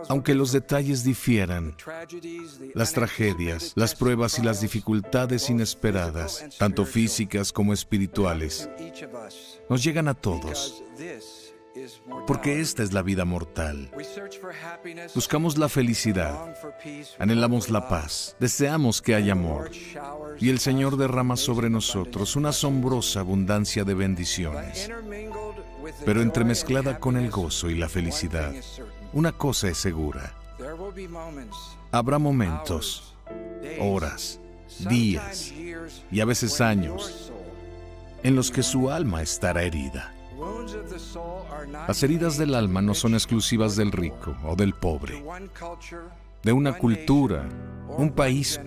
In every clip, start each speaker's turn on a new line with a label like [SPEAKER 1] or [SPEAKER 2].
[SPEAKER 1] Aunque los detalles difieran, las tragedias, las pruebas y las dificultades inesperadas, tanto físicas como espirituales, nos llegan a todos, porque esta es la vida mortal. Buscamos la felicidad, anhelamos la paz, deseamos que haya amor, y el Señor derrama sobre nosotros una asombrosa abundancia de bendiciones. Pero entremezclada con el gozo y la felicidad, una cosa es segura: habrá momentos, horas, días y a veces años en los que su alma estará herida. Las heridas del alma no son exclusivas del rico o del pobre, de una cultura, un país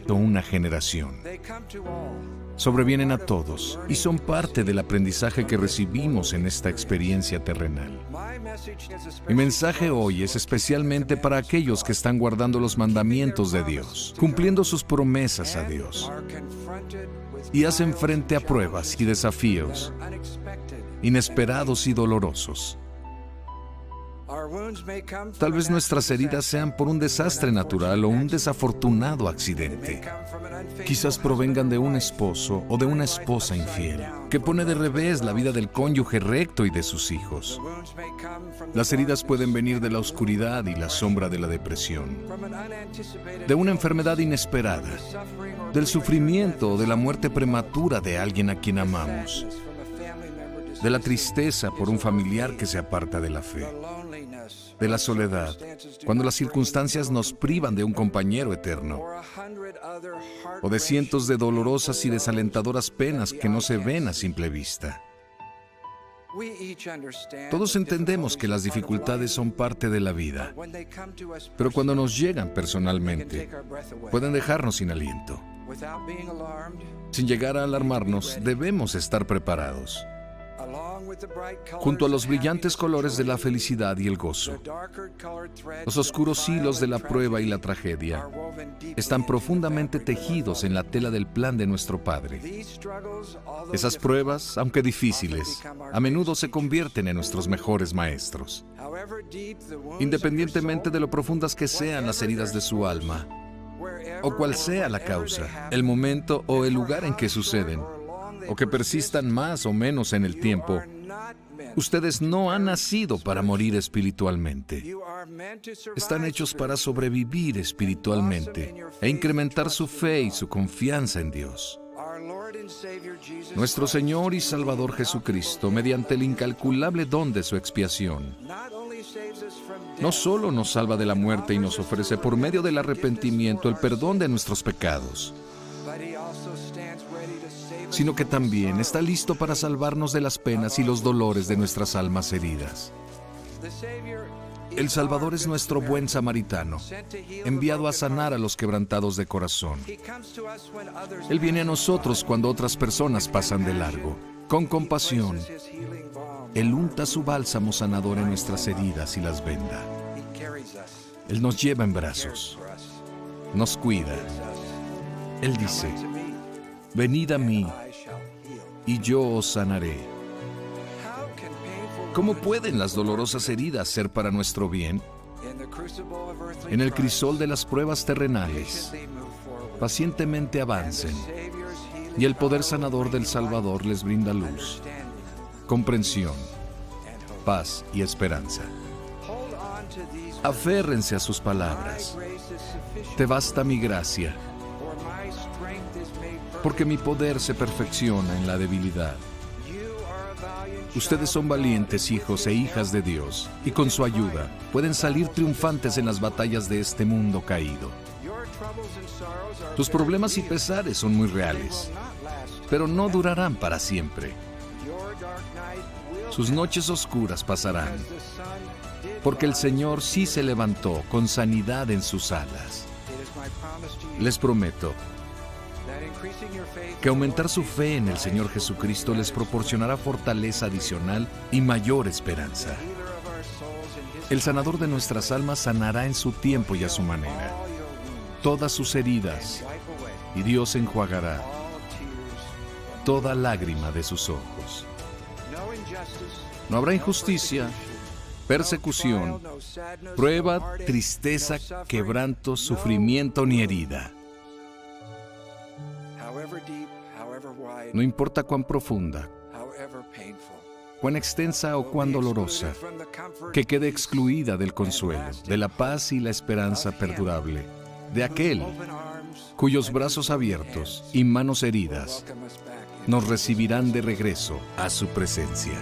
[SPEAKER 1] o una generación. Sobrevienen a todos y son parte del aprendizaje que recibimos en esta experiencia terrenal. Mi mensaje hoy es especialmente para aquellos que están guardando los mandamientos de Dios, cumpliendo sus promesas a Dios, y hacen frente a pruebas y desafíos inesperados y dolorosos. Tal vez nuestras heridas sean por un desastre natural o un desafortunado accidente. Quizás provengan de un esposo o de una esposa infiel, que pone de revés la vida del cónyuge recto y de sus hijos. Las heridas pueden venir de la oscuridad y la sombra de la depresión, de una enfermedad inesperada, del sufrimiento o de la muerte prematura de alguien a quien amamos, de la tristeza por un familiar que se aparta de la fe, de la soledad, cuando las circunstancias nos privan de un compañero eterno, o de cientos de dolorosas y desalentadoras penas que no se ven a simple vista. Todos entendemos que las dificultades son parte de la vida, pero cuando nos llegan personalmente, pueden dejarnos sin aliento. Sin llegar a alarmarnos, debemos estar preparados. Junto a los brillantes colores de la felicidad y el gozo, los oscuros hilos de la prueba y la tragedia están profundamente tejidos en la tela del plan de nuestro Padre. Esas pruebas, aunque difíciles, a menudo se convierten en nuestros mejores maestros. Independientemente de lo profundas que sean las heridas de su alma, o cual sea la causa, el momento o el lugar en que suceden, o que persistan más o menos en el tiempo, ustedes no han nacido para morir espiritualmente. Están hechos para sobrevivir espiritualmente e incrementar su fe y su confianza en Dios. Nuestro Señor y Salvador Jesucristo, mediante el incalculable don de su expiación, no solo nos salva de la muerte y nos ofrece por medio del arrepentimiento el perdón de nuestros pecados, sino que también está listo para salvarnos de las penas y los dolores de nuestras almas heridas. El Salvador es nuestro buen samaritano, enviado a sanar a los quebrantados de corazón. Él viene a nosotros cuando otras personas pasan de largo. Con compasión, Él unta su bálsamo sanador en nuestras heridas y las venda. Él nos lleva en brazos, nos cuida. Él dice: venid a mí, y yo os sanaré. ¿Cómo pueden las dolorosas heridas ser para nuestro bien? En el crisol de las pruebas terrenales, pacientemente avancen, y el poder sanador del Salvador les brinda luz, comprensión, paz y esperanza. Aférrense a sus palabras. Te basta mi gracia, porque mi poder se perfecciona en la debilidad. Ustedes son valientes hijos e hijas de Dios, y con su ayuda pueden salir triunfantes en las batallas de este mundo caído. Tus problemas y pesares son muy reales, pero no durarán para siempre. Sus noches oscuras pasarán, porque el Señor sí se levantó con sanidad en sus alas. Les prometo que aumentar su fe en el Señor Jesucristo les proporcionará fortaleza adicional y mayor esperanza. El sanador de nuestras almas sanará en su tiempo y a su manera todas sus heridas, y Dios enjuagará toda lágrima de sus ojos. No habrá injusticia, persecución, prueba, tristeza, quebranto, sufrimiento ni herida. No importa cuán profunda, cuán extensa o cuán dolorosa, que quede excluida del consuelo, de la paz y la esperanza perdurable, de aquel cuyos brazos abiertos y manos heridas nos recibirán de regreso a su presencia.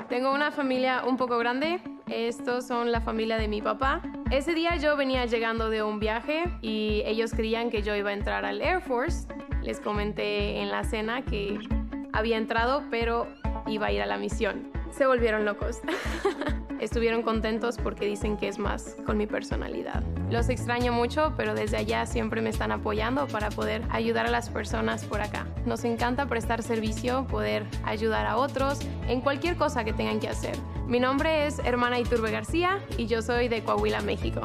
[SPEAKER 2] Tengo una familia un poco grande. Estos son la familia de mi papá. Ese día yo venía llegando de un viaje y ellos creían que yo iba a entrar al Air Force. Les comenté en la cena que había entrado, pero iba a ir a la misión. Se volvieron locos. Estuvieron contentos porque dicen que es más con mi personalidad. Los extraño mucho, pero desde allá siempre me están apoyando para poder ayudar a las personas por acá. Nos encanta prestar servicio, poder ayudar a otros en cualquier cosa que tengan que hacer. Mi nombre es Hermana Iturbe García y yo soy de Coahuila, México.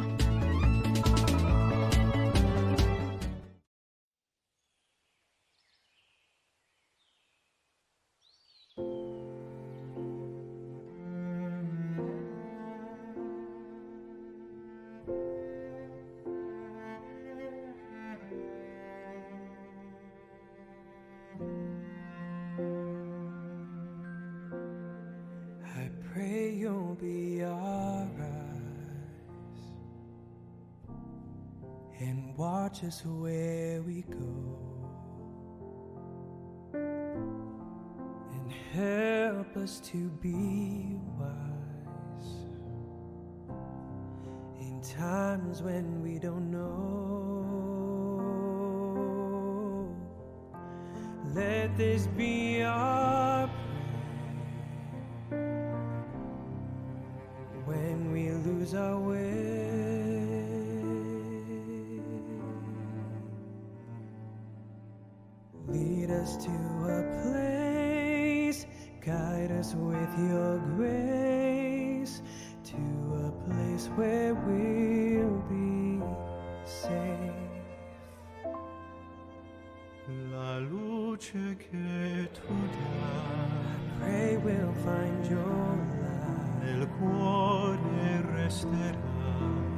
[SPEAKER 3] Pray you'll be our eyes and watch us where we go, and help us to be wise in times when we don't know. Let this be our when we lose our way. Lead us to a place, guide us with your grace, to a place where we'll be safe. La luce che tu dai, I pray we'll find your light. Nel cuore resterà,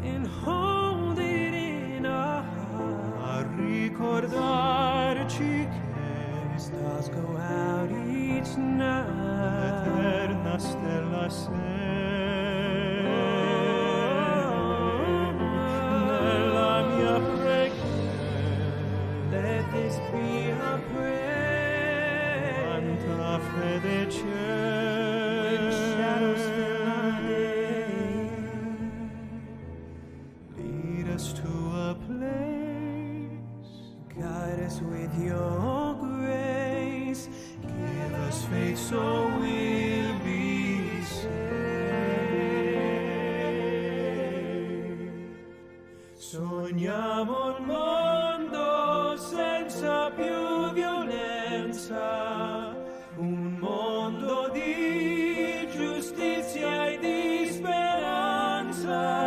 [SPEAKER 3] and hold it in our heart. A ricordarci che stars go out each night. Eterna stella sei. Nella mia preghiera, let this be our prayer. Quanta fede c'è. With your grace, give us faith so we'll be saved. Sogniamo un mondo senza più violenza, un mondo di giustizia e di speranza.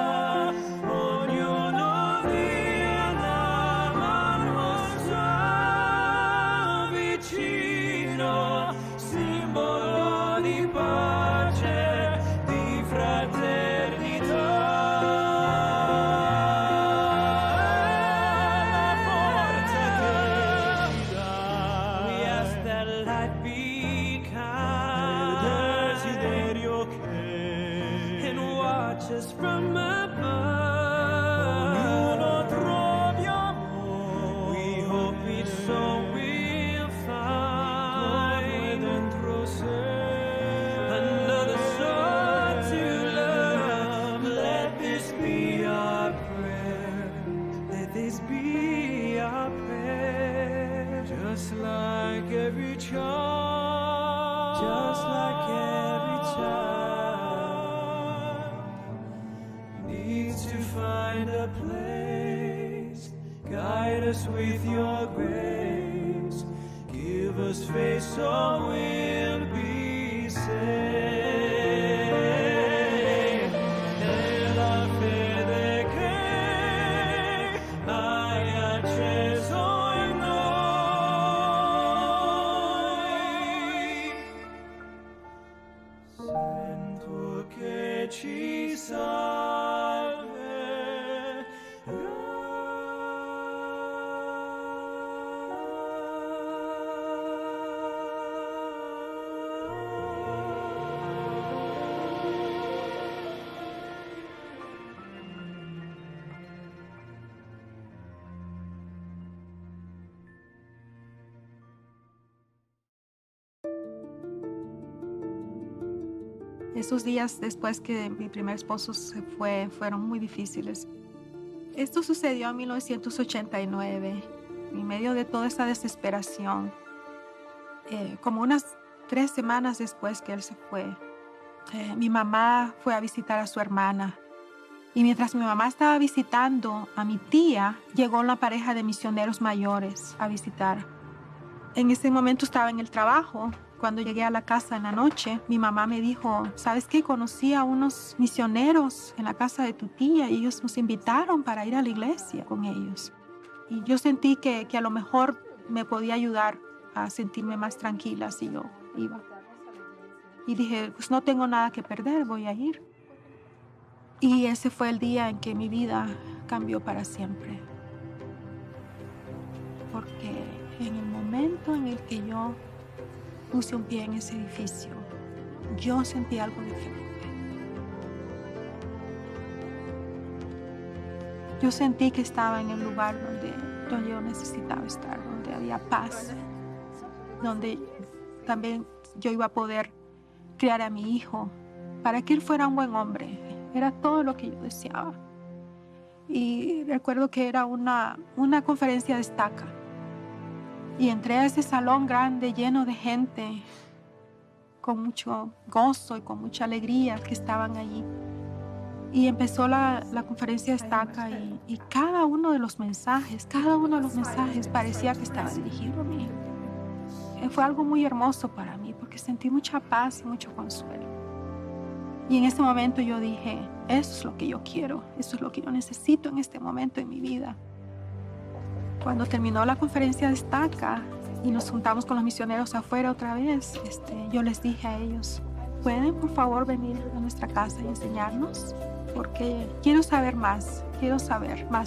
[SPEAKER 3] Just from above, ognuno troviamo. We hope each soul will find dentro sé another soul to love. Let this be our prayer. Let this be our prayer. Just like every child. Just like every child. To find a place, guide us with your grace, give us faith so we'll be saved. Nella fede che ci salverà.
[SPEAKER 4] Esos días después que mi primer esposo se fue fueron muy difíciles. Esto sucedió en 1989, en medio de toda esa desesperación. Como unas 3 semanas después que él se fue, mi mamá fue a visitar a su hermana. Y mientras mi mamá estaba visitando a mi tía, llegó una pareja de misioneros mayores a visitar. En ese momento estaba en el trabajo. Cuando llegué a la casa en la noche, mi mamá me dijo, ¿sabes qué? Conocí a unos misioneros en la casa de tu tía y ellos nos invitaron para ir a la iglesia con ellos. Y yo sentí que a lo mejor me podía ayudar a sentirme más tranquila si yo iba. Y dije, pues no tengo nada que perder, voy a ir. Y ese fue el día en que mi vida cambió para siempre. Porque en el momento en el que yo puse un pie en ese edificio, yo sentí algo diferente. Yo sentí que estaba en el lugar donde yo necesitaba estar, donde había paz, donde también yo iba a poder criar a mi hijo para que él fuera un buen hombre. Era todo lo que yo deseaba. Y recuerdo que era una conferencia de estaca. Y entré a ese salón grande lleno de gente con mucho gozo y con mucha alegría que estaban allí. Y empezó la conferencia de estaca y cada uno de los mensajes parecía que estaba dirigido a mí. Fue algo muy hermoso para mí porque sentí mucha paz y mucho consuelo. Y en ese momento yo dije, eso es lo que yo quiero, eso es lo que yo necesito en este momento en mi vida. Cuando terminó la conferencia de estaca y nos juntamos con los misioneros afuera otra vez, yo les dije a ellos, ¿pueden por favor venir a nuestra casa y enseñarnos? Porque quiero saber más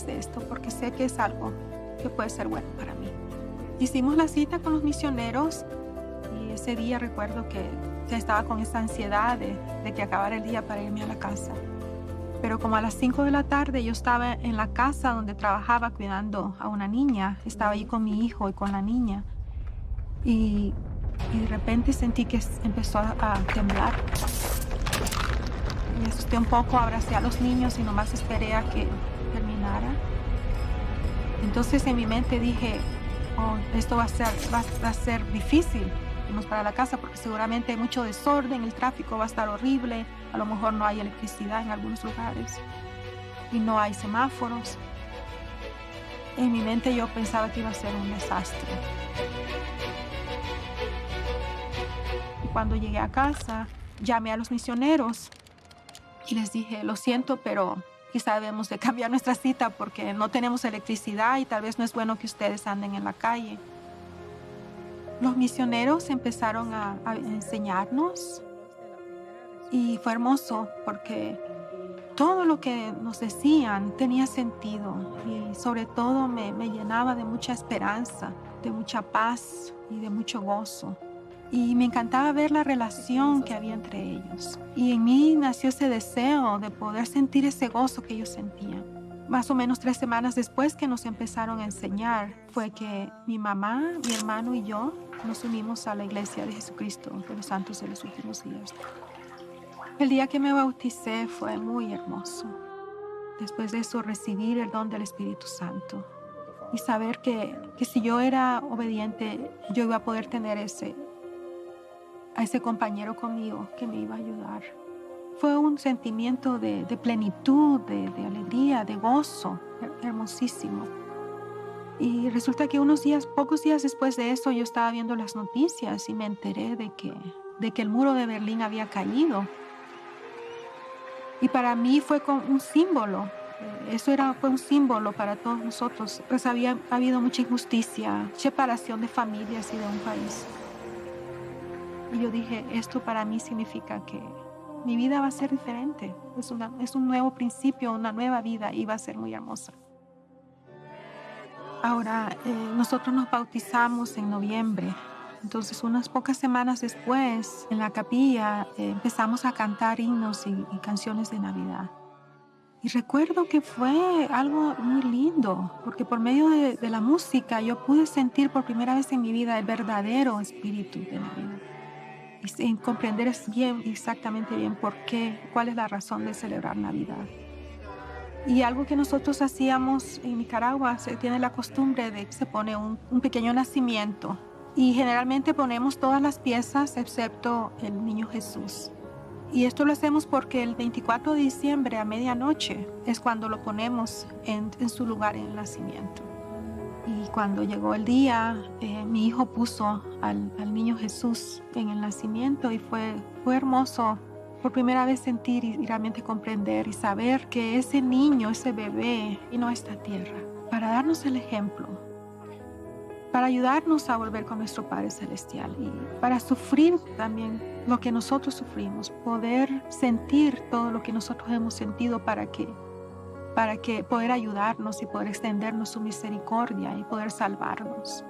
[SPEAKER 4] de esto, porque sé que es algo que puede ser bueno para mí. Hicimos la cita con los misioneros y ese día recuerdo que estaba con esa ansiedad de que acabara el día para irme a la casa. Pero como a las 5 de la tarde yo estaba en la casa donde trabajaba cuidando a una niña. Estaba allí con mi hijo y con la niña. Y de repente sentí que empezó a temblar. Me asusté un poco, abracé a los niños y nomás esperé a que terminara. Entonces en mi mente dije, esto va a ser difícil irnos para la casa porque seguramente hay mucho desorden, el tráfico va a estar horrible. A lo mejor no hay electricidad en algunos lugares y no hay semáforos. En mi mente yo pensaba que iba a ser un desastre. Y cuando llegué a casa, llamé a los misioneros y les dije, lo siento, pero quizá debemos de cambiar nuestra cita porque no tenemos electricidad y tal vez no es bueno que ustedes anden en la calle. Los misioneros empezaron a enseñarnos. Y fue hermoso porque todo lo que nos decían tenía sentido y sobre todo me llenaba de mucha esperanza, de mucha paz y de mucho gozo. Y me encantaba ver la relación que había entre ellos. Y en mí nació ese deseo de poder sentir ese gozo que ellos sentían. Más o menos 3 semanas después que nos empezaron a enseñar fue que mi mamá, mi hermano y yo nos unimos a la Iglesia de Jesucristo de los Santos de los Últimos Días. El día que me bauticé fue muy hermoso. Después de eso, recibir el don del Espíritu Santo y saber que si yo era obediente, yo iba a poder tener a ese compañero conmigo que me iba a ayudar. Fue un sentimiento de plenitud, de alegría, de gozo, hermosísimo. Y resulta que pocos días después de eso, yo estaba viendo las noticias y me enteré de que el muro de Berlín había caído. Y para mí fue un símbolo. Fue un símbolo para todos nosotros. Pues había habido mucha injusticia, separación de familias y de un país. Y yo dije, esto para mí significa que mi vida va a ser diferente. Es un nuevo principio, una nueva vida y va a ser muy hermosa. Ahora, nosotros nos bautizamos en noviembre. Entonces, unas pocas semanas después, en la capilla, empezamos a cantar himnos y canciones de Navidad. Y recuerdo que fue algo muy lindo, porque por medio de la música yo pude sentir por primera vez en mi vida el verdadero espíritu de Navidad. Y comprender exactamente bien por qué, cuál es la razón de celebrar Navidad. Y algo que nosotros hacíamos en Nicaragua, se tiene la costumbre de que se pone un pequeño nacimiento. Y generalmente ponemos todas las piezas excepto el niño Jesús. Y esto lo hacemos porque el 24 de diciembre a medianoche es cuando lo ponemos en su lugar en el nacimiento. Y cuando llegó el día, mi hijo puso al niño Jesús en el nacimiento y fue hermoso por primera vez sentir y realmente comprender y saber que ese niño, ese bebé, vino a esta tierra para darnos el ejemplo, para ayudarnos a volver con nuestro Padre Celestial y para sufrir también lo que nosotros sufrimos, poder sentir todo lo que nosotros hemos sentido para que poder ayudarnos y poder extendernos su misericordia y poder salvarnos.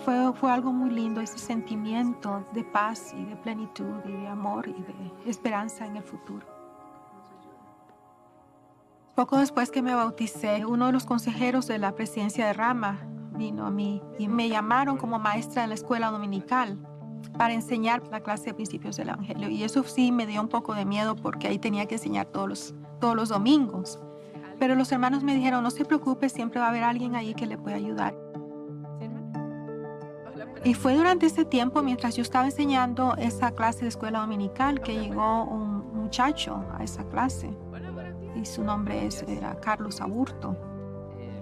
[SPEAKER 4] Fue algo muy lindo, ese sentimiento de paz y de plenitud y de amor y de esperanza en el futuro. Poco después que me bauticé, uno de los consejeros de la presidencia de Rama vino a mí y me llamaron como maestra en la escuela dominical para enseñar la clase de principios del Evangelio. Y eso sí me dio un poco de miedo porque ahí tenía que enseñar todos los domingos. Pero los hermanos me dijeron, no se preocupe, siempre va a haber alguien ahí que le pueda ayudar. Y fue durante ese tiempo, mientras yo estaba enseñando esa clase de escuela dominical, que llegó un muchacho a esa clase. Y su nombre era Carlos Aburto.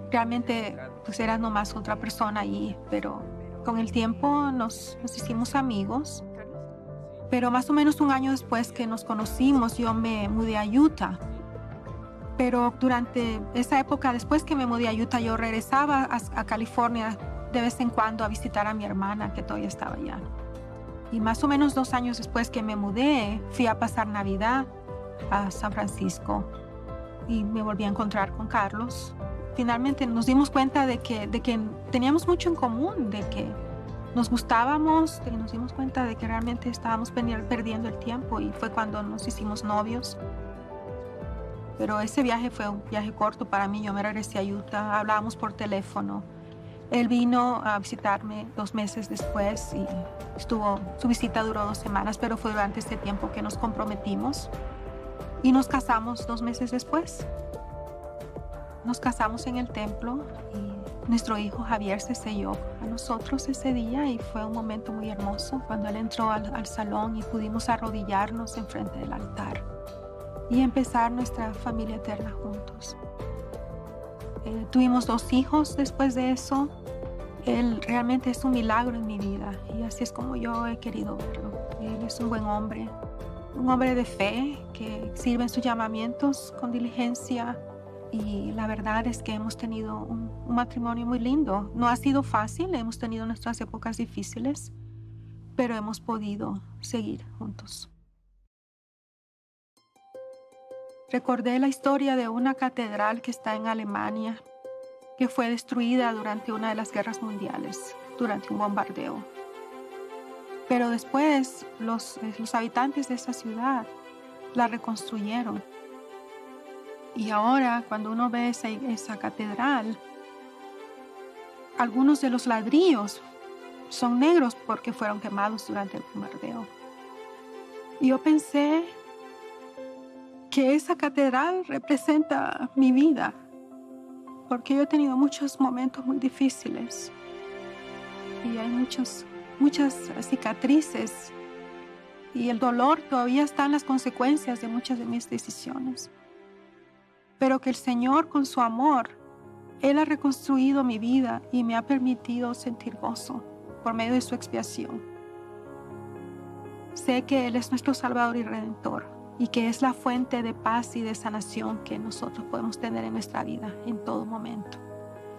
[SPEAKER 4] Realmente pues era nomás otra persona allí, pero con el tiempo nos hicimos amigos. Pero más o menos un año después que nos conocimos, yo me mudé a Utah. Pero durante esa época, después que me mudé a Utah, yo regresaba a California de vez en cuando a visitar a mi hermana, que todavía estaba allá. Y más o menos 2 años después que me mudé, fui a pasar Navidad a San Francisco y me volví a encontrar con Carlos. Finalmente nos dimos cuenta de que teníamos mucho en común, de que nos gustábamos, y nos dimos cuenta de que realmente estábamos perdiendo el tiempo y fue cuando nos hicimos novios. Pero ese viaje fue un viaje corto para mí. Yo me regresé a Utah, hablábamos por teléfono. Él vino a visitarme 2 meses después y su visita duró 2 semanas, pero fue durante ese tiempo que nos comprometimos y nos casamos 2 meses después. Nos casamos en el templo y nuestro hijo Javier se selló a nosotros ese día y fue un momento muy hermoso cuando él entró al salón y pudimos arrodillarnos enfrente del altar y empezar nuestra familia eterna juntos. Tuvimos 2 hijos después de eso. Él realmente es un milagro en mi vida y así es como yo he querido verlo. Él es un buen hombre, un hombre de fe que sirve en sus llamamientos con diligencia y la verdad es que hemos tenido un matrimonio muy lindo. No ha sido fácil, hemos tenido nuestras épocas difíciles, pero hemos podido seguir juntos. Recordé la historia de una catedral que está en Alemania, que fue destruida durante una de las guerras mundiales, durante un bombardeo. Pero después los habitantes de esa ciudad la reconstruyeron. Y ahora, cuando uno ve esa catedral, algunos de los ladrillos son negros porque fueron quemados durante el bombardeo. Y yo pensé que esa catedral representa mi vida, porque yo he tenido muchos momentos muy difíciles y hay muchas cicatrices y el dolor todavía está en las consecuencias de muchas de mis decisiones. Pero que el Señor, con su amor, Él ha reconstruido mi vida y me ha permitido sentir gozo por medio de su expiación. Sé que Él es nuestro Salvador y Redentor y que es la fuente de paz y de sanación que nosotros podemos tener en nuestra vida en todo momento.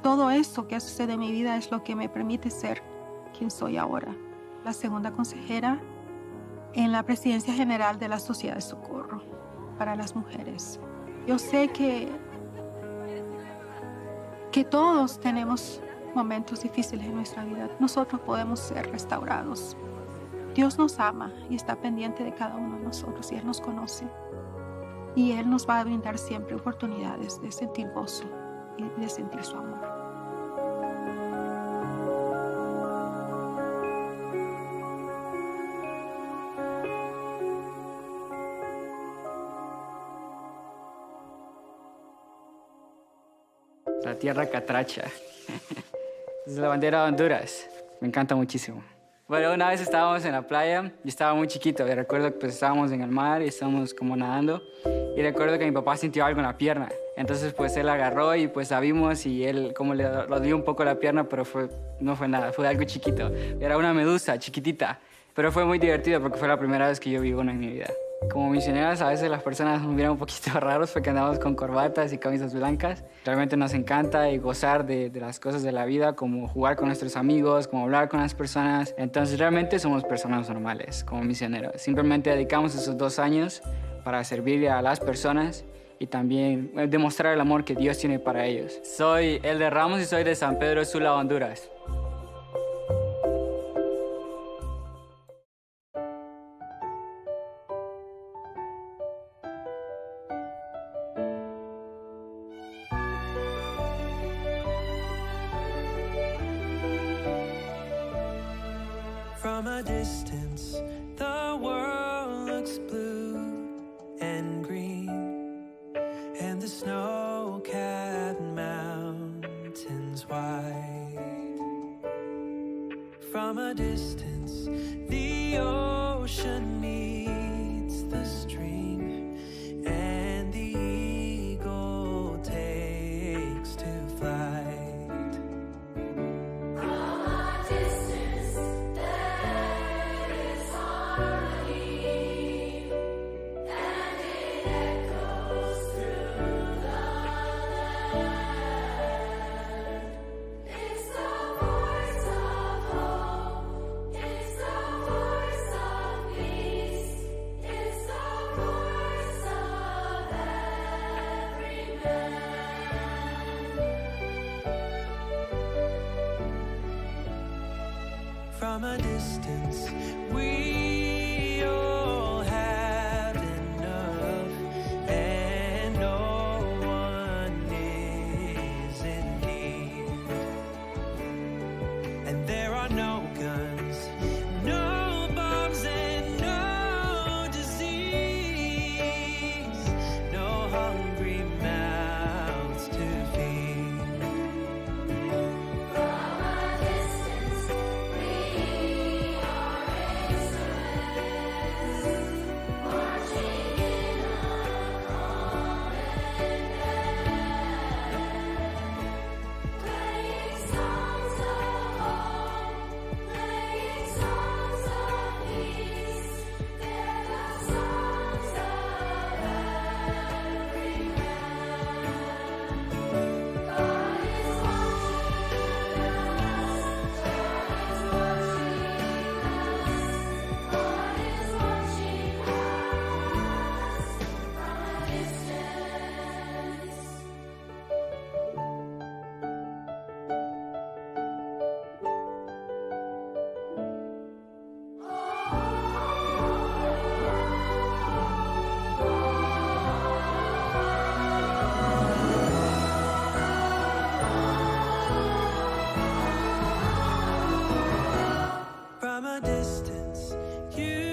[SPEAKER 4] Todo eso que sucede en mi vida es lo que me permite ser quien soy ahora. La segunda consejera en la presidencia general de la Sociedad de Socorro para las Mujeres. Yo sé que todos tenemos momentos difíciles en nuestra vida. Nosotros podemos ser restaurados. Dios nos ama y está pendiente de cada uno de nosotros y Él nos conoce. Y Él nos va a brindar siempre oportunidades de sentir gozo y de sentir su amor.
[SPEAKER 5] La tierra catracha. Es la bandera de Honduras. Me encanta muchísimo. Bueno, una vez estábamos en la playa y estaba muy chiquito. Y recuerdo que pues, estábamos en el mar y estábamos como nadando. Y recuerdo que mi papá sintió algo en la pierna. Entonces pues él agarró y pues la vimos y él como le dio un poco la pierna, pero no fue nada, fue algo chiquito. Era una medusa chiquitita. Pero fue muy divertido porque fue la primera vez que yo vi una en mi vida. Como misioneras, a veces las personas nos miran un poquito raros porque andamos con corbatas y camisas blancas. Realmente nos encanta y gozar de las cosas de la vida, como jugar con nuestros amigos, como hablar con las personas. Entonces realmente somos personas normales como misioneros. Simplemente dedicamos esos 2 años para servirle a las personas y también demostrar el amor que Dios tiene para ellos. Soy Elder Ramos y soy de San Pedro Sula, Honduras.
[SPEAKER 3] From a distance, the world looks blue and green, and the snow-capped mountains white. From a distance, the ocean meets the stream, and the eagle takes to flight. From a distance, we all have enough, and no one is in need. And there are no guns, no bombs, and no disease, no hungry mouths to feed. From a distance, you